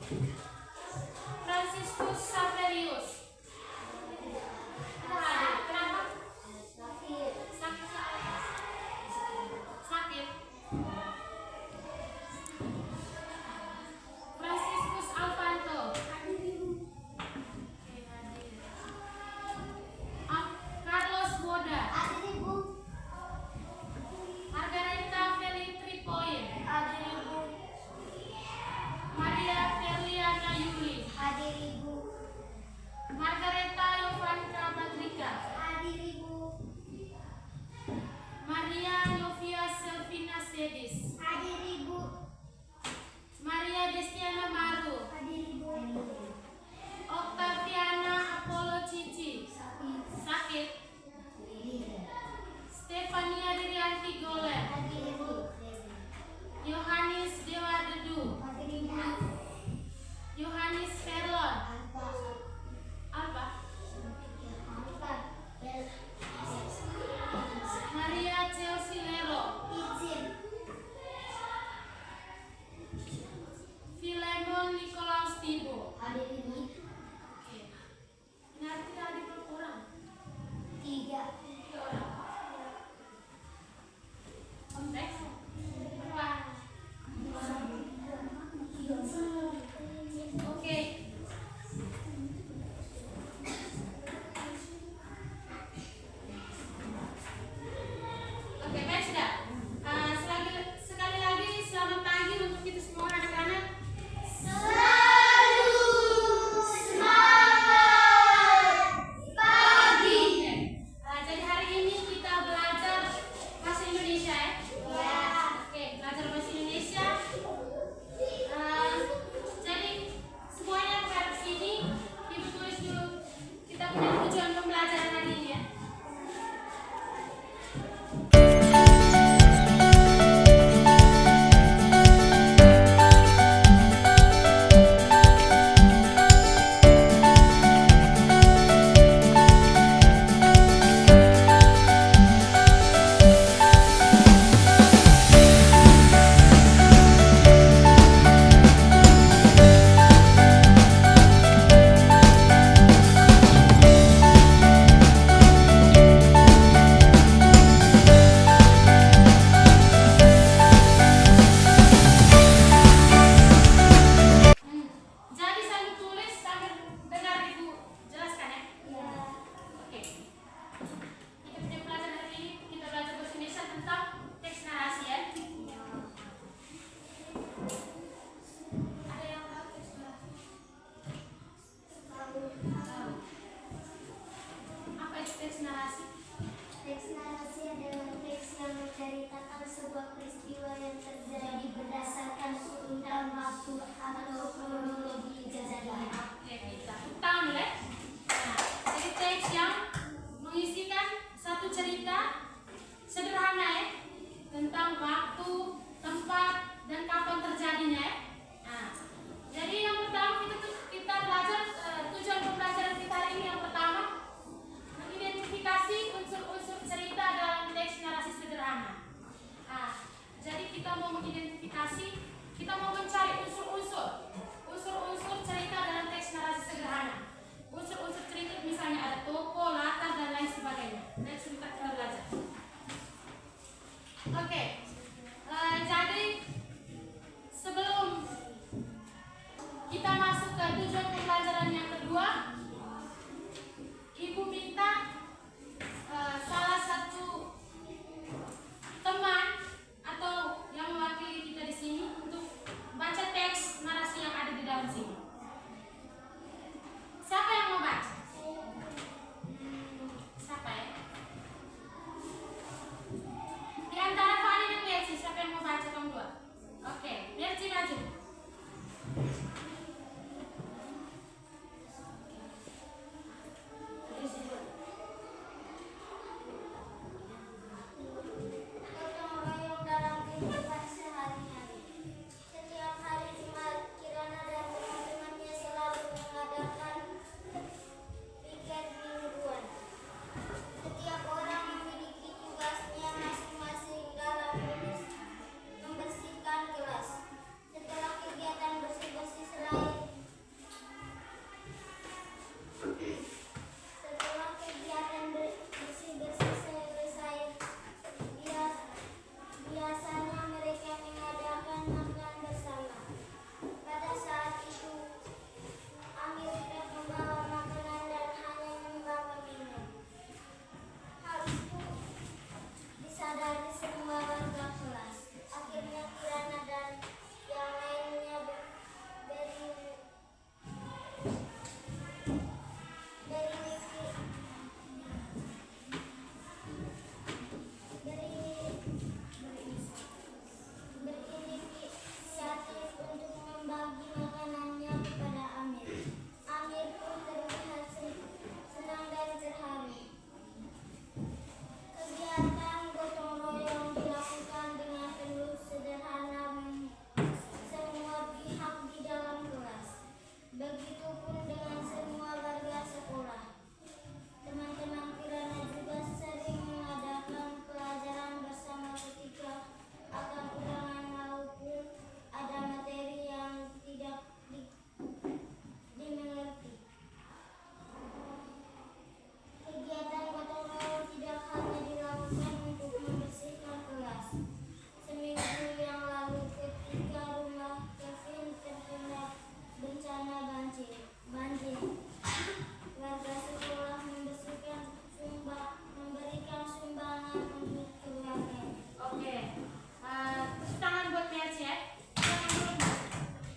Franciscus Saverius. Kenapa? Sakit. Franciscus Alvanto. Carlos Boda. Margareta Felitripoin. Maria Ferliana Yuli. Margareta Yovanka Badrika. Maria Lovia Selvina Sedis. Maria Destiana Maru. Octaviana Apollo Cici. Sakit. Stefania Dirianti Golen. Yohanis Dewa Dedu. Yohanis Ferlon. Apa? Maria Chelsea Lero. Filemon Nikolaus Tibo. Oke. Nanti tadi berkurang. 3 orang. Next. Berapa? Oke. Oke, baik sudah. Sekali lagi selamat pagi untuk kita semua anak-anak. Jadi hari ini kita belajar bahasa Indonesia ya. Oke, belajar bahasa Indonesia. Jadi semuanya menghadap sini, ibu tulis dulu kita punya tujuan pembelajaran hari ini ya. Jadi sambil tulis sambil dengar ibu jelaskan ya. Oke. Kita punya pelajaran hari ini kita belajar bahasa Indonesia tentang teks narasi ya. Ada yang tahu teks narasi? Tahu. Apa itu teks narasi? Teks narasi adalah teks yang menceritakan sebuah peristiwa yang terjadi berdasarkan urutan waktu atau kronologi kejadian. Oke, kita tahu ya. Nah, jadi teks yang mengisikan satu cerita sederhana ya tentang waktu, tempat, dan kapan terjadinya ya. Nah, jadi yang pertama kita belajar tujuan pembelajaran kita hari ini yang pertama mengidentifikasi unsur-unsur cerita dalam teks narasi sederhana. Nah, jadi kita mau mengidentifikasi, kita mau mencari unsur-unsur cerita dalam teks narasi sederhana. Unsur-unsur cerita misalnya ada tokoh, latar, dan lain sebagainya. Dan kita belajar. Oke, jadi sebelum air. Setelah kegiatan bersih-bersih selesai, biasanya mereka mengadakan makan bersama. Pada saat itu, Amir tidak membawa makanan dan hanya membawa minum. Hal itu disadari semua warga kelas. Akhirnya Kirana dan yang lainnya berinisiatif untuk membagi makanannya kepada Amir. Amir pun terlihat senang dan terharu. Kegiatan gotong royong dilakukan dengan penuh sederhana semua pihak di dalam kelas. Begitupun dengan semua warga sekolah. Teman-teman Kirana juga sering mengadakan pelajaran bersama ketika akan ulangan maupun ada materi yang tidak dimengerti. Kegiatan gotong royong tidak hanya dilakukan untuk membersihkan kelas. Seminggu yang lalu ketika rumah Kevin terkena bencana banjir, warga sekolah memberikan sumbangan untuk keluarga. Oke. Tepuk tangan buat Mercy ya.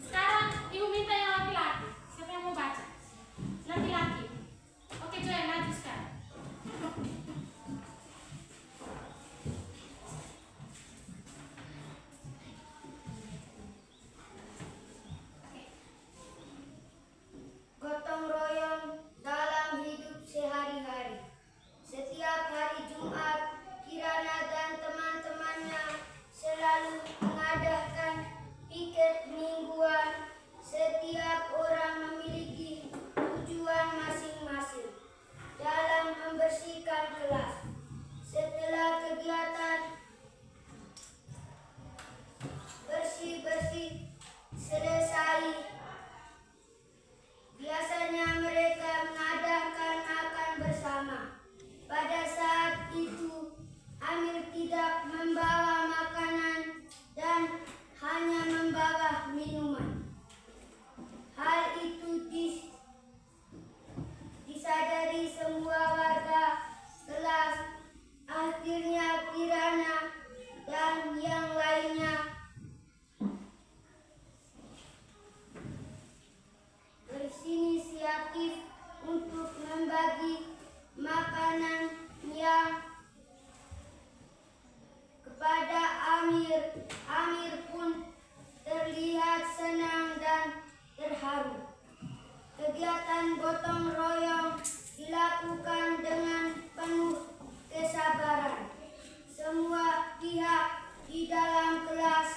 Sekarang Ibu minta yang laki-laki. Siapa yang mau baca? Laki-laki. Oke, Joy, maju sekarang. Gotong royong dalam hidup sehari-hari. Setiap hari Jumat, Kirana dan teman-temannya selalu mengadakan piket mingguan. Setiap orang memiliki tujuan masing-masing dalam membersihkan kelas. Setelah kegiatan bersih-bersih selesai, biasanya mereka mengadakan makan bersama. Pada saat itu, Amir tidak membawa makanan dan hanya membawa minuman. Hal itu disadari semua warga kelas. Akhirnya Kirana dan yang lainnya berinisiatif untuk membagi makanan yang kepada Amir. Amir pun terlihat senang dan terharu. Kegiatan gotong royong dilakukan dengan penuh kesabaran. Semua pihak di dalam kelas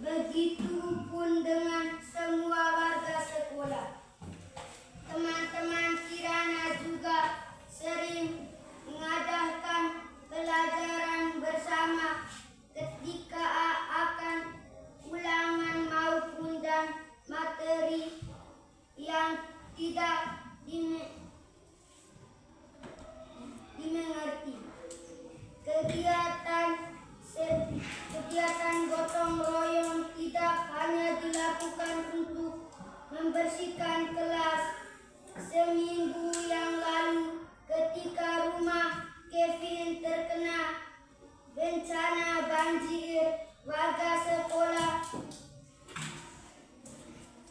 begitupun dengan semua warga sekolah. Teman-teman Kirana juga sering mengadakan pelajaran bersama ketika akan ulangan maupun dan materi yang tidak dimengerti. Kegiatan gotong royong tidak hanya dilakukan untuk membersihkan kelas. Seminggu yang lalu ketika rumah Kevin terkena bencana banjir, warga sekolah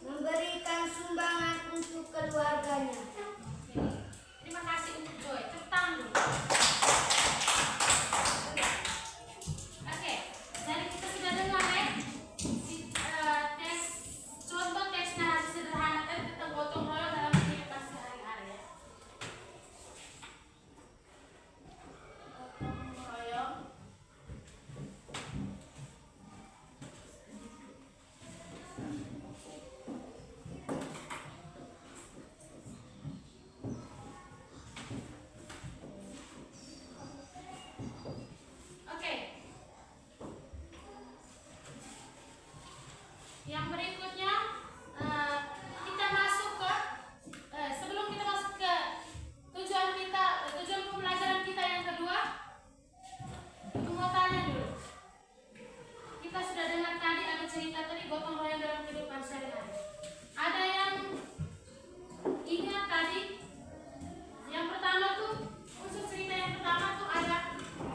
memberikan sumbangan untuk keluarganya. Terima kasih untuk Joy. Tepuk tangan dulu. Oke, dari kita sudah dengar ya contoh teks narasi sederhana tentang gotong royong dalam kehidupan sehari-hari ya. Gotong royong Yang berikutnya kita masuk ke sebelum kita masuk ke tujuan pembelajaran kita yang kedua, Ibu mau tanya dulu. Kita sudah dengar tadi ada cerita tadi gotong royong dalam kehidupan sehari-hari. Ada yang ingat tadi? Yang pertama tuh, unsur cerita yang pertama tuh ada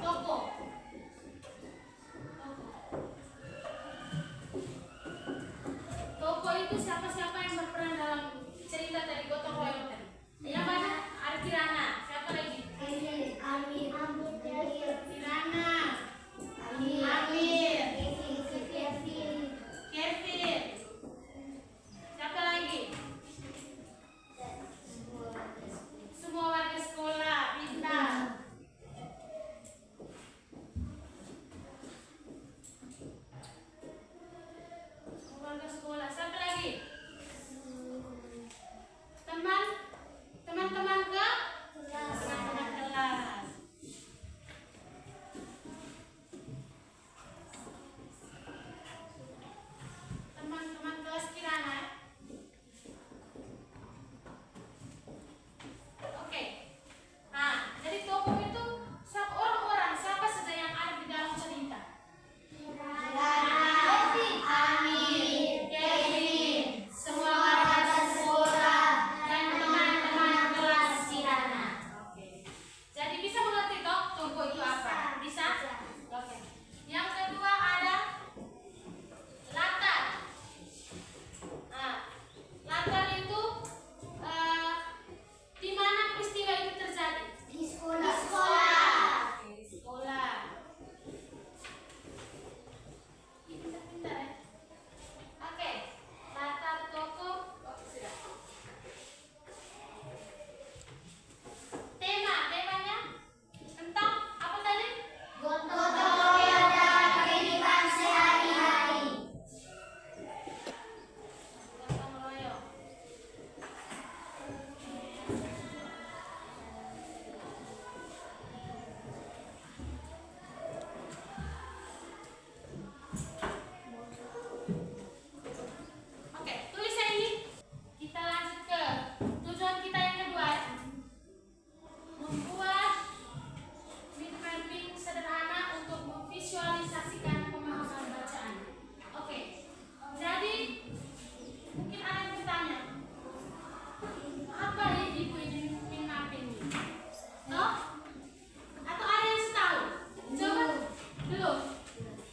toko. Toko itu siapa-siapa yang berperan dalam cerita tadi gotong royong tadi? Yang mana? Ada Kirana. Siapa lagi? Amir, Kirana. Amir, Amir. Kevin, Kevin. Siapa lagi? Semua warga sekolah. Pintar. Semua warga sekolah. Siapa lagi? Teman-teman ke teman-teman kelas. Teman-teman kelas Kirana. Oke. Nah, jadi toko itu orang-orang siapa saja yang ada di dalam cerita? Amir, Kevin, semua warga sekolah, dan teman-teman kelas Kirana. Oke. Jadi bisa mengerti toh toko itu apa? Bisa? Oke. Yang kedua ada latar. Nah, latar itu di mana peristiwa itu terjadi? di sekolah. Oke, di sekolah. Ih, pintar-pintar ya. Oke, latar toko. Oh, sudah. Temanya tentang apa tadi? Gotong royong dalam kehidupan sehari-hari. Gotong royong. Oke, tulisan ini kita lanjut ke tujuan kita yang kedua. Membuat mind mapping sederhana untuk memvisualisasikan pemahaman bacaan. Oke, jadi mungkin ada yang bertanya, apa ibu ini mind mapping ini? Toh? Atau ada yang tahu? Coba belum.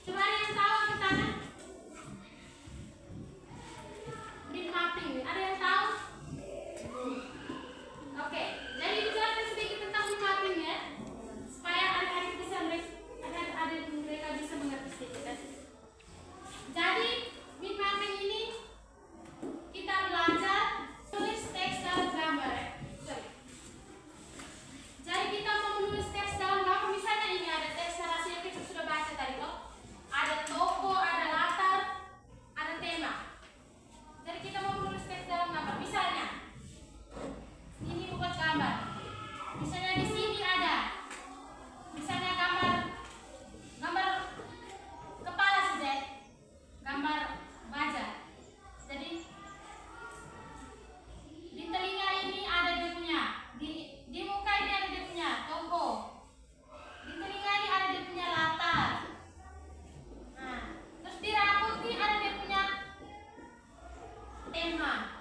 Coba ada yang tahu angkat tangan? Mind mapping, ada yang tahu? Oke, jadi dijelaskan sedikit tentang mind mapping ya, supaya adik-adik mereka bisa mengerti sedikit ya. Jadi mind mapping ini kita belajar tulis teks dalam gambar ya. Sorry. Jadi kita mau menulis teks dalam gambar, misalnya ini ada teks narasi yang kita sudah baca tadi toh. Ada toko, ada latar, ada tema. Jadi kita mau menulis teks dalam gambar, misalnya ini buat gambar. Misalnya di sini ada, misalnya gambar kepala saja, gambar baja. Jadi di telinga ini ada dia punya, di muka ini ada dia punya toko, di telinga ini ada dia punya latar. Nah, terus di rambut ini ada dia punya tema.